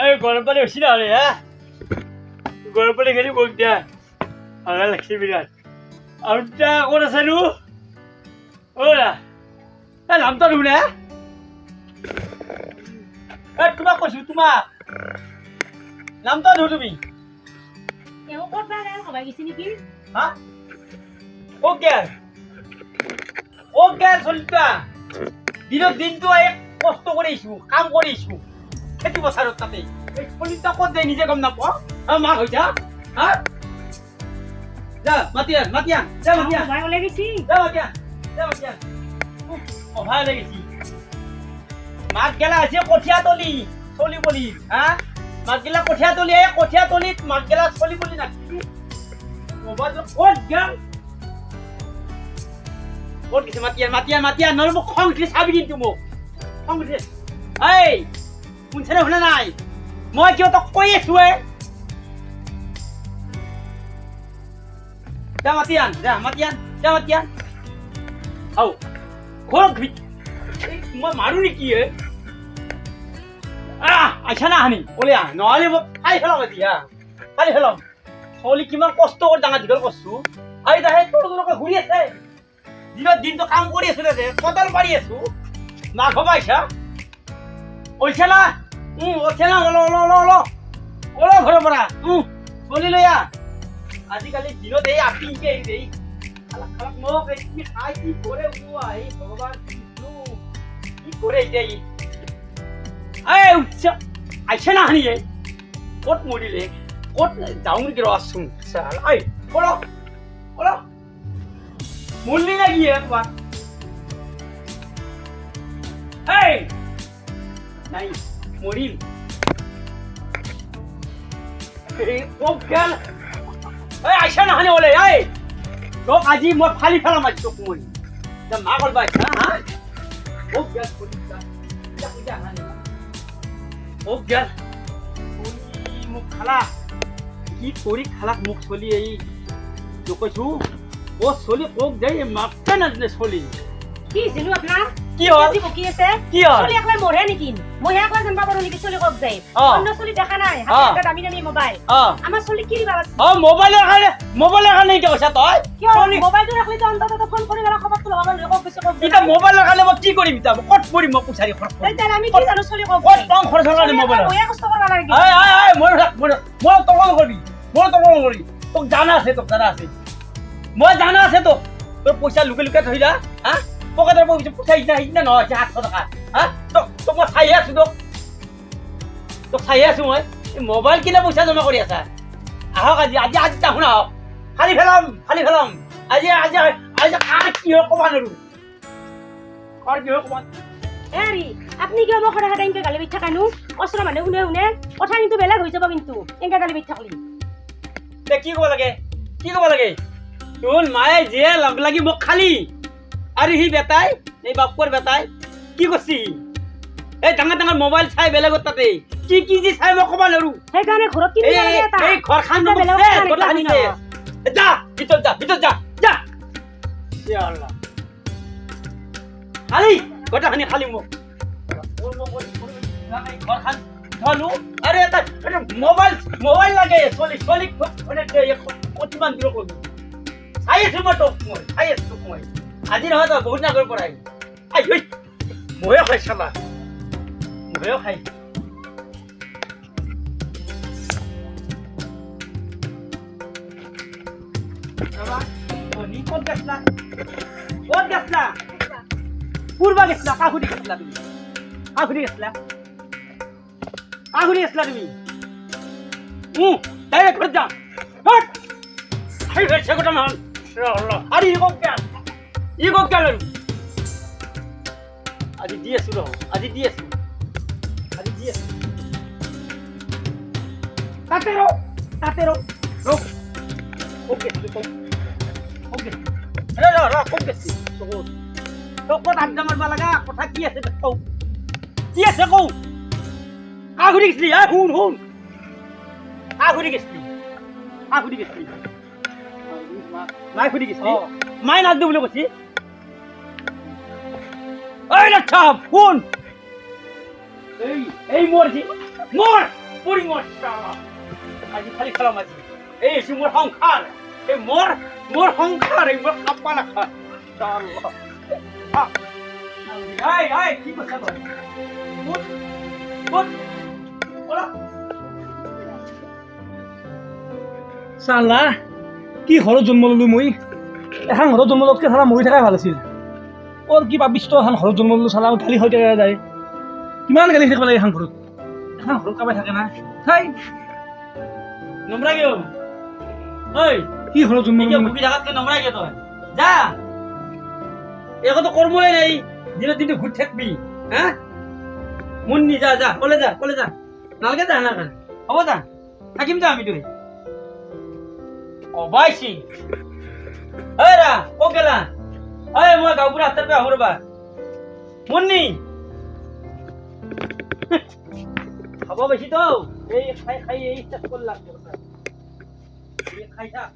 এই গৰম পানী হৈছি নহ'লে হা গৰম পানী খেলি বক দিয়া ভাগা লাগছে বিৰাট আৰু এতিয়া ক'ত আছেনো এই নামটো নুশুনে তোমাক কৈছো তোমাক নামটো নুশু তুমি হা অকে চলিতা দিনত দিনটো কষ্ট কৰিছো কাম কৰিছো খেতি পথাৰত তাতে চলিতা ক'ত যায় নিজে গম নাপাওঁ মাক হৈছা হা যা মাতিয়া অভাৰ লাগিছি মাক গেলা আছে কঠীয়া তলি চলি বলি হা মাক গেলা কঠীয়া তলিত মাক গেলা চলি বলি নাকি মোবাইল ক'ত গেল ক'ত গেছে মাতিয়া নহ'লে মোক খং উঠি চাবি কিন্তু মোক খং উঠি এই শুনছেনে শুনা নাই মই কিয় তক কৈ আছো মাতিয়ান আও ঘৰ মই মাৰো নেকি আইছা না হানি ওলে নহ'লে মই খাই পেলাম এতিয়া খাই পেলাম চলি কিমান কষ্ট কৰি ডাঙৰ দীঘল কৰছো আৰু তাহে তোৰকে ঘূৰি আছে দিনত দিনটো কাম কৰি আছো তাতে কদাল মাৰি আছো মাক হ'ব আইছা ওলছে না ওল ঘৰৰ পৰা চলি লৈ আজিকালি দিনত এই আপিকে এই মোক কি খাই কি কৰে ভগৱান কি কৰে এতিয়া আইছে না হানি ক'ত মৰিলে ক'ত যাওঁ নেকি ৰচোন মৰলি লাগি তোমাক নাই মৰিল আইছা নাহানে ওলে তোক আজি মই ফালি ফেলাম আজি তোক মই মা কলবা আইছা হা মোক খালা কি কৰি খালাক মোক চলি এই কৈছো ও চলি কক যাই মাপতে নাজানে চলি কি ছিলো আপনার কি হল কি আছে কি হল চলি একলা মরে নেকি মই একলা জানবা পারো নেকি চলি কক যাই অন্য চলি দেখা নাই হাতে দামি দামি মোবাইল আমার চলি কি দিবা আছে মোবাইলের কারণে কি কইছা তই চলি মোবাইলটো রাখলি তো অন্তত ফোন করে গলা খবর তো লবা লোক কইছে কক এটা মোবাইলের কারণে মই কি করিম তা কত পড়ি মই পুছারি খরচ এই তার আমি কি জানো চলি কক কত কম খরচ হল মোবাইল মই কষ্ট করবা লাগে মই তকল করবি তোক জানা আছে মই জানা আছে তো তোর পয়সা লুকে থইলা হ্যাঁ পকেটের পয়সা ইনা নহয় 800 টাকা হ্যাঁ তোক মই চাই আছো তোক চাই আছো মই মোবাইল কিনা পয়সা জমা কৰি আছা আহক আজি তাহোন আহক ফালি ফেলাম আজি কি হয় কবা নৰো কি হয় কবা এৰি আপনি কি মোক খৰা হাদাইকে গালি বিঠা কানু অসরা মানে শুনে কথা কিন্তু বেলেগ হৈ যাব কিন্তু এঙ্কা গালি বিঠা কলি তে কি কব লাগে তোর মায়ে যে লগ লাগি মোক খালি আর হি বেটাই এই বাপর বেটাই কি করছি এই ডাঙৰ মোবাইল চাই বেলেগত তাতে কি যে চাই মই কবা নৰু সেই কাৰণে ঘৰত কিনি লাগে এটা এই ঘৰ খান বেলেগত কথা আনিছে যা ভিতৰ যা ইয়া আল্লাহ খালি কথা খানি খালি মোক ঘৰ খান ধলু আরে এটা মোবাইল লাগে চলি মানে কতিমান দিও কবি চাই আছো মই আজি নহয় তো বহুত নাগৰ পৰাই ময়ো খাই চাবা ময়ো খাই ক'ত গেছলা পূৰ্বা গেছলা কাহুদি গেছলা তুমি ডাইরেক্ট ঘর যা সে কথা মান আরে ই কক গেল আজি দি আছো তাতে রো ওকে কথা আড্ডা মারবা লাগা কথা কি আছে কও আগুরি গেছলি হুন আগুরি গেছলি মাই খুদি গেছলি মাই নাদ বলে কইছি এই রাখা ফোন এই মরছি মর পরি মর আজি খালি খালাম আজি এই এসে মোর সংসার এই মোর সংসার এই মোর কাপ্পা নাখা আই কি কথা কয় বুট ওলা চালা কি ঘৰত জন্ম ললো মই এখন ঘৰত জন্ম লোৱাতকৈ চালা মৰি থকাই ভাল আছিল ওৰ কি ভাবিছ তো এখন ঘৰত জন্ম ললো চালা গালি হৈ থকা যায় কিমান গালি থাকিব লাগে এখন ঘৰত কাবাই থাকে না চাই নম্ৰা গেও ওই কি ঘৰত জন্ম নিজে ললো ভুগি থাকাতকে নম্রা গে তই যা এখন তো কর্মই নাই দিনের দিনে ঘুরে থাকবি হ্যাঁ মুন্নি যা যা কলে যা নালকে যা না কেন হব যা থাকিম যা আমি তুই ও বাইছি এই রা ও গেলা এই মই গাঁওপুরা হাতের পে আহর বা মুন্নি হব বেশি তো এই খাই এই চেক করলাম এই খাই থাক